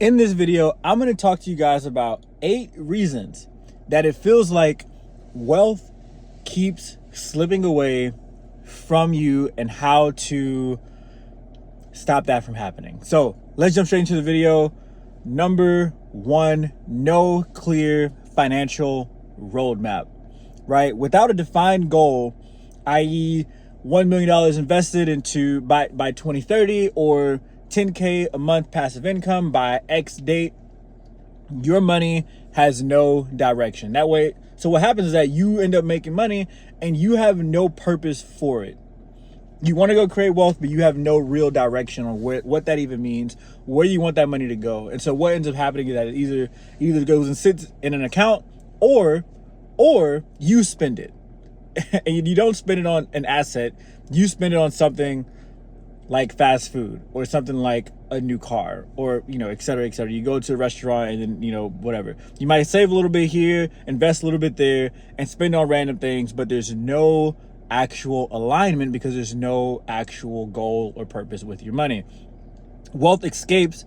In this video, I'm going to talk to you guys about 8 reasons that it feels like wealth keeps slipping away from you and how to stop that from happening. So let's jump straight into the video. Number 1, no clear financial roadmap, right? Without a defined goal, i.e. $1 million invested into by 2030 or 10K a month passive income by X date, your money has no direction. That way, so what happens is that you end up making money and you have no purpose for it. You want to go create wealth, but you have no real direction on what that even means, where you want that money to go. And so what ends up happening is that it either goes and sits in an account or you spend it. And you don't spend it on an asset, you spend it on something like fast food or something like a new car or, et cetera, et cetera. You go to a restaurant and then, whatever. You might save a little bit here, invest a little bit there, and spend on random things, but there's no actual alignment because there's no actual goal or purpose with your money. Wealth escapes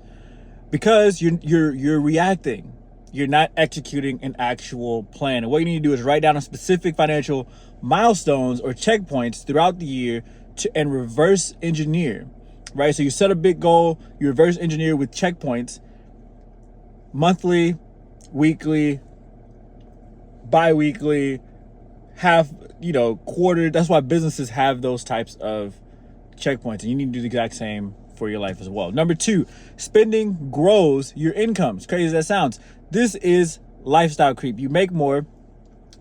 because you're reacting. You're not executing an actual plan. And what you need to do is write down a specific financial milestones or checkpoints throughout the year and reverse engineer, right? So you set a big goal, you reverse engineer with checkpoints, monthly, weekly, bi-weekly, quarter. That's why businesses have those types of checkpoints, and you need to do the exact same for your life as well. Number 2, spending grows your income. As crazy as that sounds, this is lifestyle creep. You make more,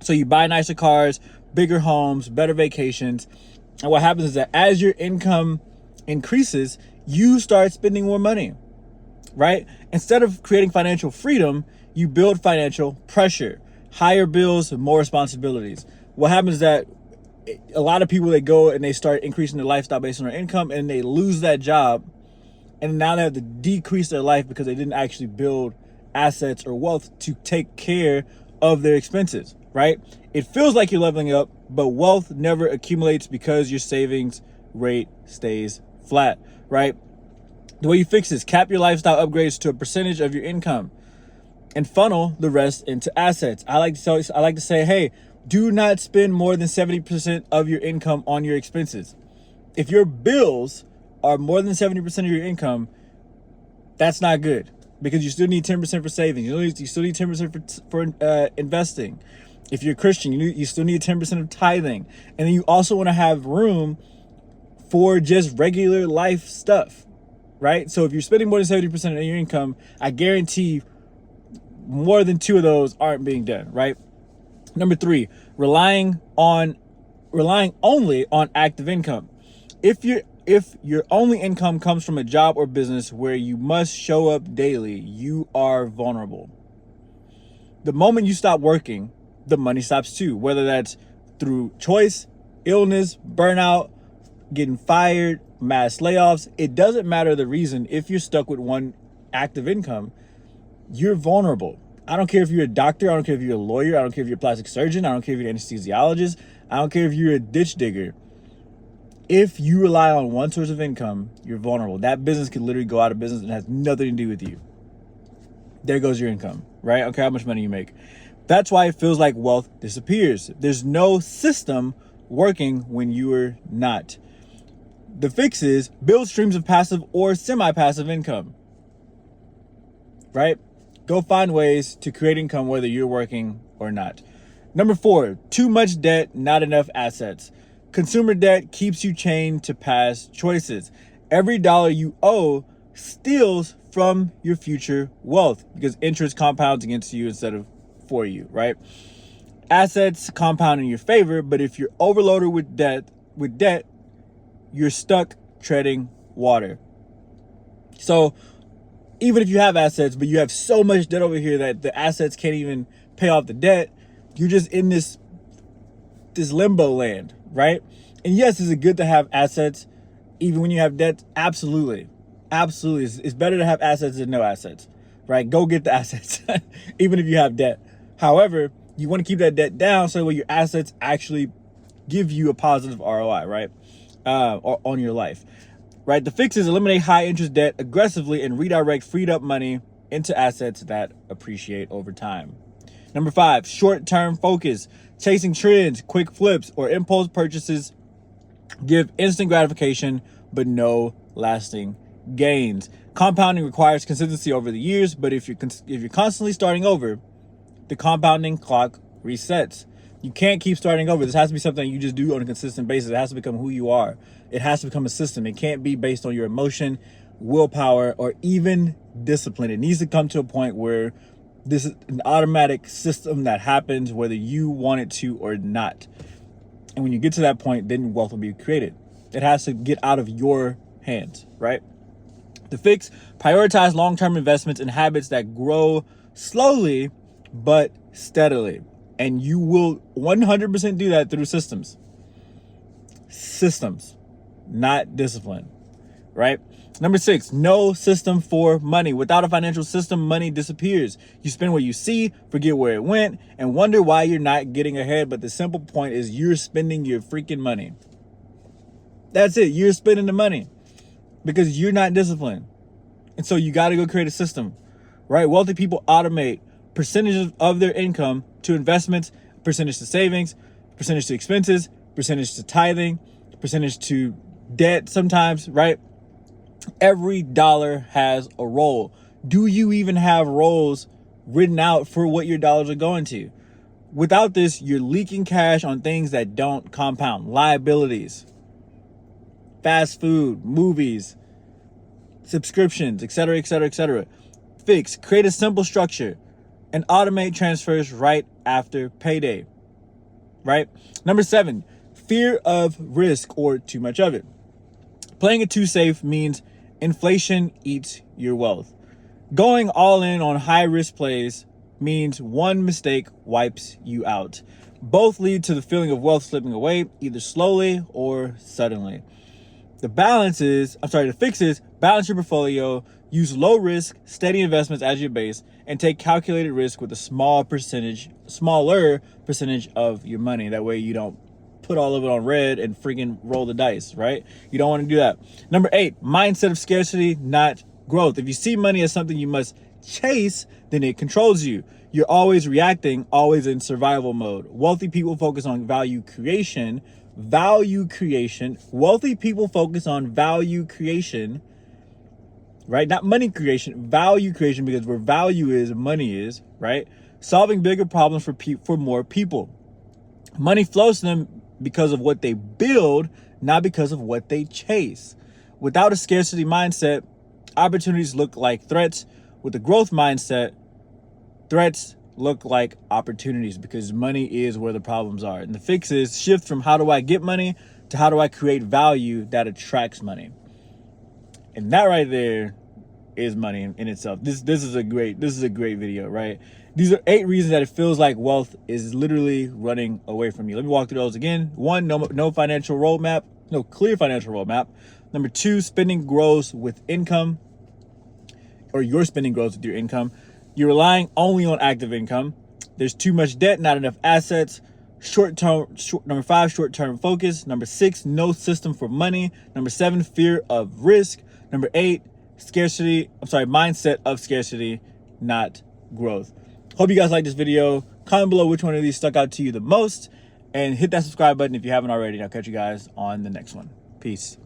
so you buy nicer cars, bigger homes, better vacations. And what happens is that as your income increases, you start spending more money, right? Instead of creating financial freedom, you build financial pressure, higher bills, more responsibilities. What happens is that a lot of people, they go and they start increasing their lifestyle based on their income and they lose that job. And now they have to decrease their life because they didn't actually build assets or wealth to take care of their expenses, right? It feels like you're leveling up, but wealth never accumulates because your savings rate stays flat, right? The way you fix this, cap your lifestyle upgrades to a percentage of your income and funnel the rest into assets. I like to say, hey, do not spend more than 70% of your income on your expenses. If your bills are more than 70% of your income, that's not good because you still need 10% for savings. You still need 10% for investing. If you're a Christian, you still need 10% of tithing. And then you also want to have room for just regular life stuff, right? So if you're spending more than 70% of your income, I guarantee more than 2 of those aren't being done, right? Number 3, relying only on active income. If your only income comes from a job or business where you must show up daily, you are vulnerable. The moment you stop working, the money stops too, whether that's through choice, illness, burnout, getting fired, mass layoffs. It doesn't matter the reason. If you're stuck with one active income, you're vulnerable. I don't care if you're a doctor. I don't care if you're a lawyer. I don't care if you're a plastic surgeon. I don't care if you're an anesthesiologist. I don't care if you're a ditch digger. If you rely on one source of income, you're vulnerable. That business could literally go out of business and has nothing to do with you. There goes your income, right? I don't care how much money you make. That's why it feels like wealth disappears. There's no system working when you're not. The fix is build streams of passive or semi-passive income, right? Go find ways to create income whether you're working or not. Number 4, too much debt, not enough assets. Consumer debt keeps you chained to past choices. Every dollar you owe steals from your future wealth because interest compounds against you instead of for you, right? Assets compound in your favor, but if you're overloaded with debt, you're stuck treading water. So even if you have assets, but you have so much debt over here that the assets can't even pay off the debt, you're just in this limbo land, right? And yes, is it good to have assets even when you have debt? Absolutely. Absolutely. It's better to have assets than no assets, right? Go get the assets, even if you have debt. However, you want to keep that debt down so that your assets actually give you a positive ROI, right? On your life, right? The fix is eliminate high interest debt aggressively and redirect freed up money into assets that appreciate over time. Number 5, short-term focus. Chasing trends, quick flips, or impulse purchases give instant gratification but no lasting gains. Compounding requires consistency over the years, but if you're constantly starting over, the compounding clock resets. You can't keep starting over. This has to be something you just do on a consistent basis. It has to become who you are. It has to become a system. It can't be based on your emotion, willpower, or even discipline. It needs to come to a point where this is an automatic system that happens whether you want it to or not. And when you get to that point, then wealth will be created. It has to get out of your hands, right? The fix: prioritize long-term investments in habits that grow slowly but steadily. And you will 100% do that through systems. Systems, not discipline, right? Number 6, no system for money. Without a financial system, money disappears. You spend what you see, forget where it went, and wonder why you're not getting ahead. But the simple point is you're spending your freaking money. That's it. You're spending the money because you're not disciplined. And so you got to go create a system, right? Wealthy people automate percentages of their income to investments, percentage to savings, percentage to expenses, percentage to tithing, percentage to debt sometimes, right? Every dollar has a role. Do you even have roles written out for what your dollars are going to? Without this, you're leaking cash on things that don't compound. Liabilities, fast food, movies, subscriptions, etc., etc., etc. Fix: create a simple structure and automate transfers right after payday, right? Number 7, fear of risk or too much of it. Playing it too safe means inflation eats your wealth. Going all in on high risk plays means one mistake wipes you out. Both lead to the feeling of wealth slipping away, either slowly or suddenly. The fix is balance your portfolio, use low risk, steady investments as your base, and take calculated risk with a smaller percentage of your money. That way you don't put all of it on red and freaking roll the dice, right? You don't want to do that. Number 8, mindset of scarcity, not growth. If you see money as something you must chase, then it controls you. You're always reacting, always in survival mode. Wealthy people focus on value creation. Wealthy people focus on value creation, right? Not money creation, value creation, because where value is, money is, right? Solving bigger problems for more people. Money flows to them because of what they build, not because of what they chase. Without a scarcity mindset, opportunities look like threats. With a growth mindset, threats look like opportunities because money is where the problems are. And the fix is shift from how do I get money to how do I create value that attracts money. And that right there is money in itself. This is a great video, right? These are 8 reasons that it feels like wealth is literally running away from you. Let me walk through those again. 1, no clear financial roadmap. Number 2, spending grows with income, or your spending grows with your income. You're relying only on active income. There's too much debt, not enough assets. Number 5, short-term focus. Number 6, no system for money. Number 7, fear of risk. Number 8, mindset of scarcity, not growth. Hope you guys like this video. Comment below which one of these stuck out to you the most, and hit that subscribe button if you haven't already. I'll catch you guys on the next one. Peace.